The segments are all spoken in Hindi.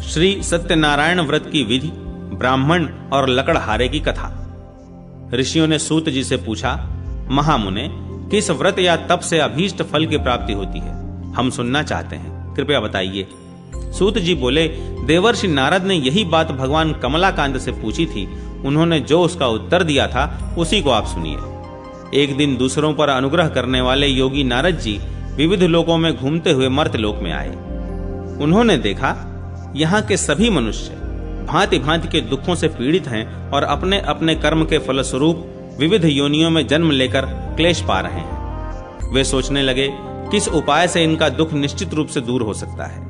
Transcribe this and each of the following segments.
श्री सत्यनारायण व्रत की विधि, ब्राह्मण और लकड़हारे की कथा। ऋषियों ने सूत जी से पूछा, महामुने, किस व्रत या तप से अभीष्ट फल की प्राप्ति होती है? हम सुनना चाहते हैं, कृपया बताइए। सूत जी बोले, देवर्षि नारद ने यही बात भगवान कमलाकांत से पूछी थी। उन्होंने जो उसका उत्तर दिया था उसी को आप सुनिए। एक दिन दूसरों पर अनुग्रह करने वाले योगी नारद जी विविध लोकों में घूमते हुए मर्त्यलोक में आए। उन्होंने देखा यहाँ के सभी मनुष्य भांति भांति के दुखों से पीड़ित हैं और अपने अपने कर्म के फलस्वरूप विविध योनियों में जन्म लेकर क्लेश पा रहे हैं। वे सोचने लगे, किस उपाय से इनका दुख निश्चित रूप से दूर हो सकता है।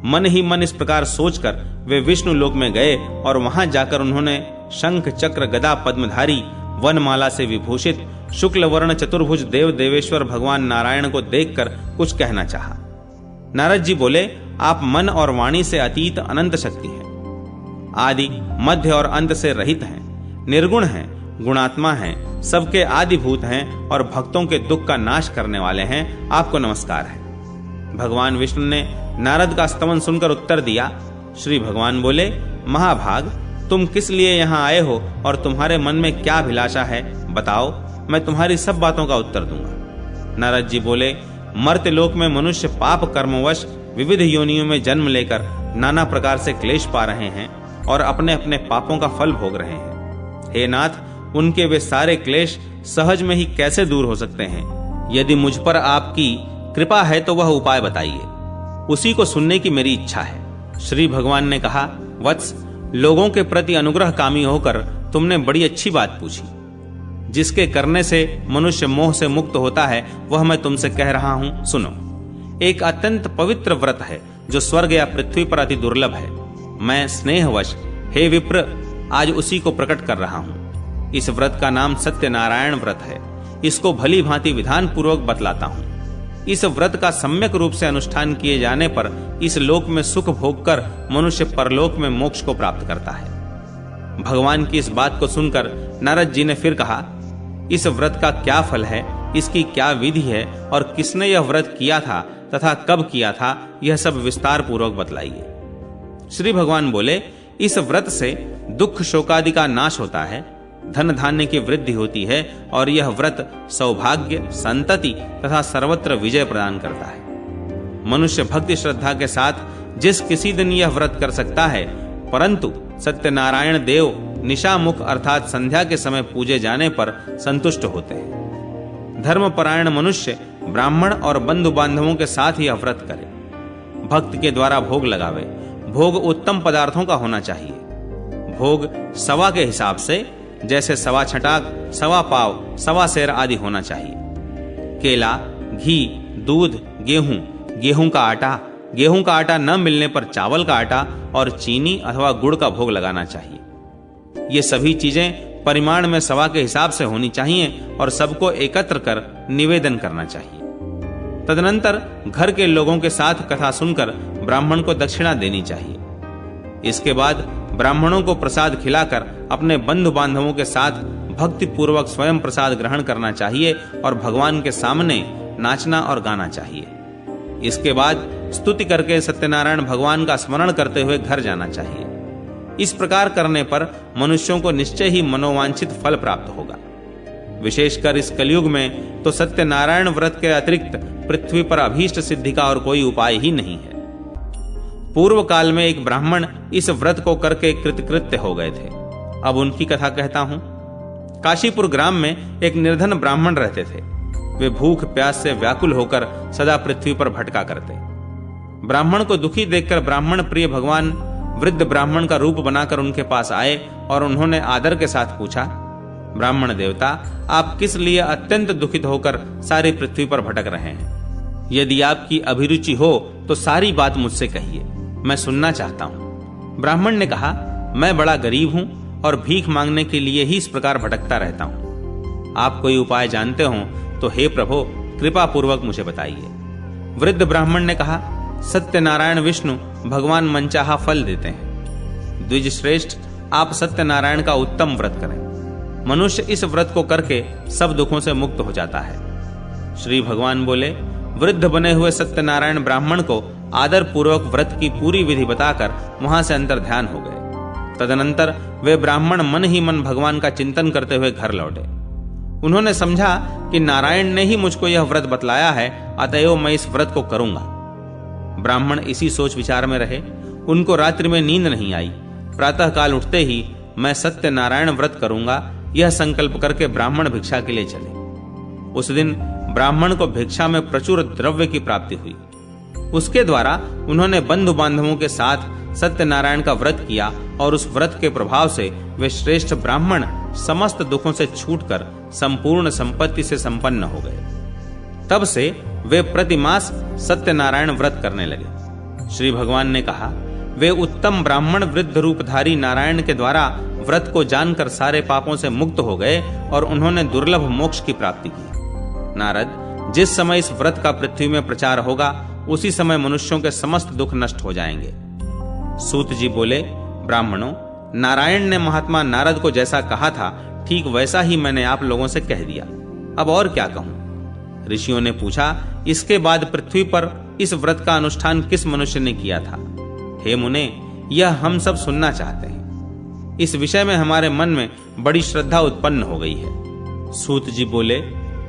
मन ही मन इस प्रकार सोचकर वे विष्णु लोक में गए और वहां जाकर उन्होंने शंख चक्र गदा पद्मधारी वनमाला से विभूषित शुक्ल वर्ण चतुर्भुज देव देवेश्वर भगवान नारायण को देखकर कुछ कहना चाहा। नारद जी बोले, आप मन और वाणी से अतीत अनंत शक्ति हैं, आदि मध्य और अंत से रहित हैं, निर्गुण हैं, गुणात्मा हैं, सबके आदिभूत हैं और भक्तों के दुख का नाश करने वाले हैं। आपको नमस्कार है। भगवान विष्णु ने नारद का स्तवन सुनकर उत्तर दिया। श्री भगवान बोले, महाभाग, तुम किस लिए यहाँ आए हो और तुम्हारे मन में क्या अभिलाषा है? बताओ, मैं तुम्हारी सब बातों का उत्तर दूंगा। नारद जी बोले, मर्त्यलोक में मनुष्य पाप कर्मवश विविध योनियों में जन्म लेकर नाना प्रकार से क्लेश पा रहे हैं और अपने अपने पापों का फल भोग रहे हैं। हे नाथ, उनके वे सारे क्लेश सहज में ही कैसे दूर हो सकते हैं? यदि मुझ पर आपकी कृपा है तो वह उपाय बताइए, उसी को सुनने की मेरी इच्छा है। श्री भगवान ने कहा, वत्स, लोगों के प्रति अनुग्रह कामी होकर तुमने बड़ी अच्छी बात पूछी। जिसके करने से मनुष्य मोह से मुक्त होता है वह मैं तुमसे कह रहा हूं, सुनो। एक अत्यंत पवित्र व्रत है जो स्वर्ग या पृथ्वी पर अति दुर्लभ है। मैं स्नेहवश, हे विप्र, आज उसी को प्रकट कर रहा हूं। इस व्रत का नाम सत्यनारायण व्रत है। इसको भली भांति विधान पूर्वक बतलाता हूं। इस व्रत का सम्यक रूप से अनुष्ठान किए जाने पर इस लोक में सुख भोग कर मनुष्य परलोक में मोक्ष को प्राप्त करता है। भगवान की इस बात को सुनकर नारद जी ने फिर कहा, इस व्रत का क्या फल है, इसकी क्या विधि है और किसने यह व्रत किया था तथा कब किया था, यह सब विस्तार पूर्वक बतलाइए। श्री भगवान बोले, इस व्रत से दुख शोकादि का नाश होता है, धन धान्य की वृद्धि होती है और यह व्रत सौभाग्य, संतति तथा सर्वत्र विजय प्रदान करता है। मनुष्य भक्ति श्रद्धा के साथ जिस किसी दिन यह व्रत कर सकता है, परंतु सत्यनारायण देव निशामुख अर्थात संध्या के समय पूजे जाने पर संतुष्ट होते हैं। धर्मपरायण मनुष्य ब्राह्मण और बंधु बांधवों के साथ यह व्रत करे। भक्त के द्वारा भोग लगावे। भोग उत्तम पदार्थों का होना चाहिए। भोग सवा के हिसाब से, जैसे सवा छटाक, सवा पाव, सवा सेर आदि होना चाहिए। केला, घी, दूध, गेहूं, गेहूं का आटा न मिलने पर चावल का आटा और चीनी अथवा गुड़ का भोग लगाना चाहिए। ये सभी चीजें परिमाण में सवा के हिसाब से होनी चाहिए और सबको एकत्र कर निवेदन करना चाहिए। तदनंतर घर के लोगों के साथ कथा सुनकर ब्राह्मण को दक्षिणा देनी चाहिए। इसके बाद ब्राह्मणों को प्रसाद खिलाकर अपने बंधु बांधवों के साथ भक्ति पूर्वक स्वयं प्रसाद ग्रहण करना चाहिए और भगवान के सामने नाचना और गाना चाहिए। इसके बाद स्तुति करके सत्यनारायण भगवान का स्मरण करते हुए घर जाना चाहिए। इस प्रकार करने पर मनुष्यों को निश्चय ही मनोवांछित फल प्राप्त होगा। विशेषकर इस कलयुग में तो सत्यनारायण व्रत के अतिरिक्त पृथ्वी पर अभीष्ट सिद्धि का और कोई उपाय ही नहीं है। पूर्व काल में एक ब्राह्मण इस व्रत को करके कृतकृत्य हो गए थे। अब उनकी कथा कहता हूं। काशीपुर ग्राम में एक निर्धन ब्राह्मण रहते थे। वे भूख प्यास से व्याकुल होकर सदा पृथ्वी पर भटका करते। ब्राह्मण को दुखी देखकर ब्राह्मण प्रिय भगवान वृद्ध ब्राह्मण का रूप बनाकर उनके पास आए और उन्होंने आदर के साथ पूछा, ब्राह्मण देवता, आप किस लिए अत्यंत दुखित होकर सारी पृथ्वी पर भटक रहे हैं? यदि आपकी अभिरुचि हो तो सारी बात मुझसे कहिए, मैं सुनना चाहता हूं। ब्राह्मण ने कहा, मैं बड़ा गरीब हूं और भीख मांगने के लिए ही इस प्रकार भटकता रहता हूं। आप कोई उपाय जानते हो तो हे प्रभु कृपा पूर्वक मुझे बताइए। वृद्ध ब्राह्मण ने कहा, सत्यनारायण विष्णु भगवान मनचाहा फल देते हैं। द्विज श्रेष्ठ, आप सत्यनारायण का उत्तम व्रत करें। मनुष्य इस व्रत को करके सब दुखों से मुक्त हो जाता है। श्री भगवान बोले, वृद्ध बने हुए सत्यनारायण ब्राह्मण को आदर पूर्वक व्रत की पूरी विधि बताकर वहां से अंतर्ध्यान हो गए। तदनंतर वे ब्राह्मण मन ही मन भगवान का चिंतन करते हुए घर लौटे। उन्होंने समझा कि नारायण ने ही मुझको यह व्रत बतलाया है, अतएव मैं इस व्रत को करूंगा। ब्राह्मण इसी सोच विचार में रहे। उनको रात्रि में नींद नहीं आई। प्रातः काल उठते ही मैं सत्यनारायण व्रत करूंगा, यह संकल्प करके ब्राह्मण भिक्षा के लिए चले। उस दिन ब्राह्मण को भिक्षा में प्रचुर द्रव्य की प्राप्ति हुई। उसके द्वारा उन्होंने बंधु बांधवों के साथ सत्यनारायण का व्रत किया और उस व्रत के प्रभाव से वे श्रेष्ठ ब्राह्मण समस्त दुखों से छूटकर संपूर्ण संपत्ति से संपन्न हो गए। तब से वे प्रतिमास सत्यनारायण व्रत करने लगे। श्री भगवान ने कहा, वे उत्तम ब्राह्मण वृद्ध रूपधारी नारायण के द्वारा व्रत को जानकर सारे पापों से मुक्त हो गए और उन्होंने दुर्लभ मोक्ष की प्राप्ति की। नारद, जिस समय इस व्रत का पृथ्वी में प्रचार होगा, उसी समय मनुष्यों के समस्त दुख नष्ट हो जाएंगे। सूत जी बोले, ब्राह्मणों, नारायण ने महात्मा नारद को जैसा कहा था, ठीक वैसा ही मैंने आप लोगों से कह दिया। अब और क्या कहूं? ऋषियों ने पूछा, इसके बाद पृथ्वी पर इस व्रत का अनुष्ठान किस मनुष्य ने किया था? हे मुने, यह हम सब सुनना चाहते हैं। इस विषय में हमारे मन में बड़ी श्रद्धा उत्पन्न हो गई है। सूत जी बोले,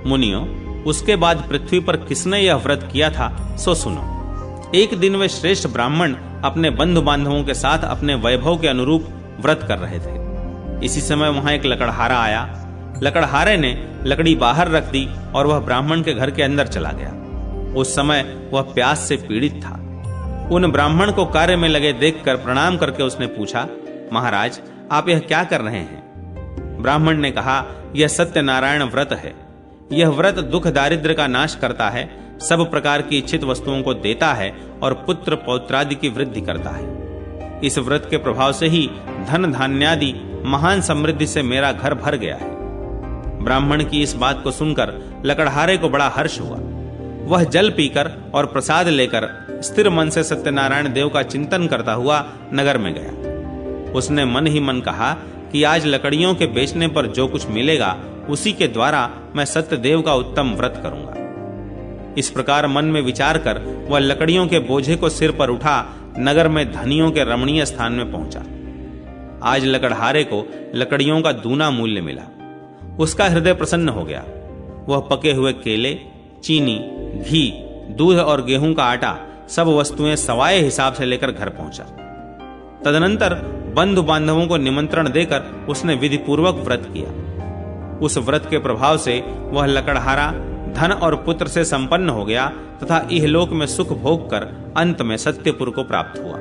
मुनियों, उसके बाद पृथ्वी पर किसने यह व्रत किया था, सो सुनो। एक दिन वे श्रेष्ठ ब्राह्मण अपने बंधु बांधवों के साथ अपने वैभव के अनुरूप व्रत कर रहे थे। इसी समय वहां एक लकड़हारा आया। लकड़हारे ने लकड़ी बाहर रख दी और वह ब्राह्मण के घर के अंदर चला गया। उस समय वह प्यास से पीड़ित था। उन ब्राह्मण को कार्य में लगे देखकर प्रणाम करके उसने पूछा, महाराज, आप यह क्या कर रहे हैं? ब्राह्मण ने कहा, यह सत्यनारायण व्रत है। यह व्रत दुख दारिद्र्य का नाश करता है, सब प्रकार की इच्छित वस्तुओं को देता है और पुत्र पौत्रादि की वृद्धि करता है। इस व्रत के प्रभाव से ही धन धान्यादि महान समृद्धि से मेरा घर भर गया है। ब्राह्मण की इस बात को सुनकर लकड़हारे को बड़ा हर्ष हुआ। वह जल पीकर और प्रसाद लेकर स्थिर मन से सत्यनारायण देव का चिंतन करता हुआ नगर में गया। उसने मन ही मन कहा कि आज लकड़ियों के बेचने पर जो कुछ मिलेगा, उसी के द्वारा मैं सत्यदेव का उत्तम व्रत करूंगा। इस प्रकार मन में विचार कर वह लकड़ियों के बोझे को सिर पर उठा नगर में धनियों के रमणीय स्थान में पहुंचा। आज लकड़हारे को लकड़ियों का दूना मूल्य मिला। उसका हृदय प्रसन्न हो गया। वह पके हुए केले, चीनी, घी, दूध और गेहूं का आटा सब वस्तुएं सवाए हिसाब से लेकर घर पहुंचा। तदनंतर बंधु बांधवों को निमंत्रण देकर उसने विधि पूर्वक व्रत किया। उस व्रत के प्रभाव से वह लकड़हारा धन और पुत्र से संपन्न हो गया तथा इहलोक में सुख भोग कर अंत में सत्यपुर को प्राप्त हुआ।